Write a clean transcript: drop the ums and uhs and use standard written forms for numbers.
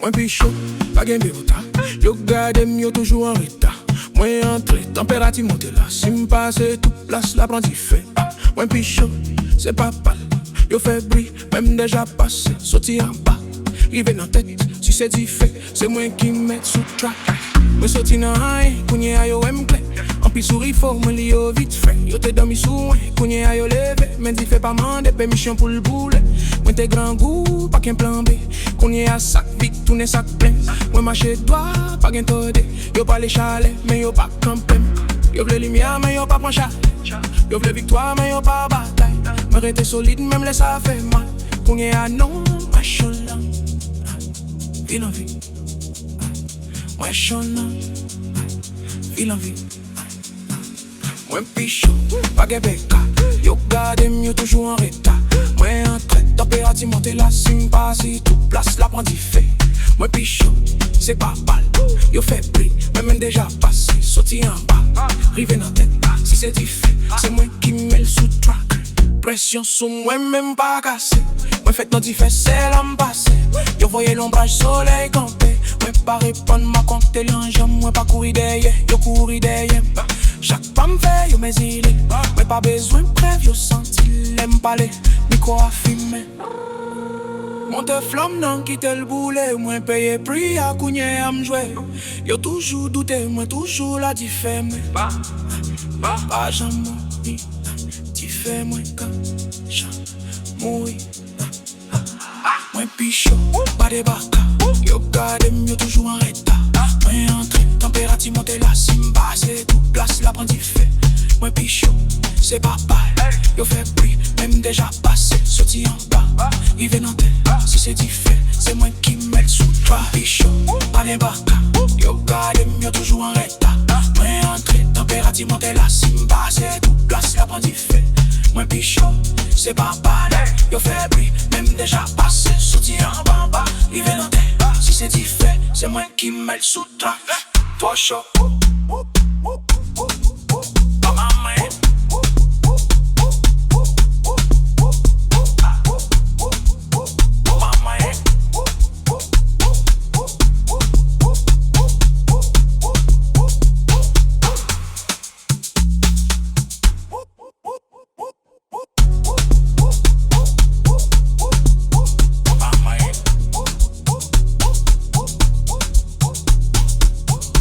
Moi puis chaud, pas gain bébota. Yo gade yo toujours en retard. Moi entré, température monte là. Si m'passe tout place la prend fait. Moi puis chaud, c'est pas pâle. Yo fait bruit, même déjà passé. Sorti en bas, rive dans tête. Si c'est dit fait, c'est moi qui mets sous track. Moi sorti dans rien, kounye a yo aime clé. En pis souris faut me li yo vite fait. Yo te dormi sous kounye a yo levé. Mais dit fait pas mandé, permission pour le boulet. Moi t'es grand goût, pas qu'un plan B. Kounye a sac vite, tourne sac plein. Moi marche droit, pas qu'un todé. Yo pas les chalets, mais yo pas campé. Yo vle lumière, mais yo pas prend chalet. Yo vle victoire, mais yo pas bataille. Me rete solide, même les ça fait mal. Kounye a non, machallah. Feel en vie. Moi chonna, feel en vie. Moi pichou, pas gebeka. Yo gade yo toujours en retard. Moi entré, température monte là, si m'passe tout place la prend fait. Moi pichou, c'est pas balle. Yo fait bruit, même déjà passé. Sorti en bas, rive dans tête. Si c'est fait, c'est moi qui mets le sous track. Pression sous moi, même pas cassé. Moi fait non fait c'est l'an passé. Yo voyez l'ombrage soleil campé. Moi pas répondre ma compte l'enjambe. Moi pas courir derrière, yo courir derrière. Chaque femme fait yo mes îles. Moi pas besoin de preuve, yo senti l'aime parler. Micro à fumer. Monte flamme non quitte le boulet. Moi paye prix à kounye à m'jouer. Yo toujours douté, moi toujours la diffème. Pas jamais tu fais moi comme j'en mourir. Moi pichou, pas de baka. Yo gade yo toujours en retard. Moi entré, température monte là, si m'passe tout place la prend fait. Moi pichou, c'est pas pareil. Yo fait bruit, même déjà passé. Sorti en bas, rive dans tête. Si c'est fait, c'est moi qui mets le sous track. Pichou, pas de baka. Yo gade yo toujours en retard. Moi entré, température monte là, si m'passe tout place la prend fait. Moi pichou, c'est pas pareil. Yo fait bruit, même déjà passé. Sorti en bas, rive dans tête. Si c'est fait, c'est moi qui mets le sous track. Toi chaud.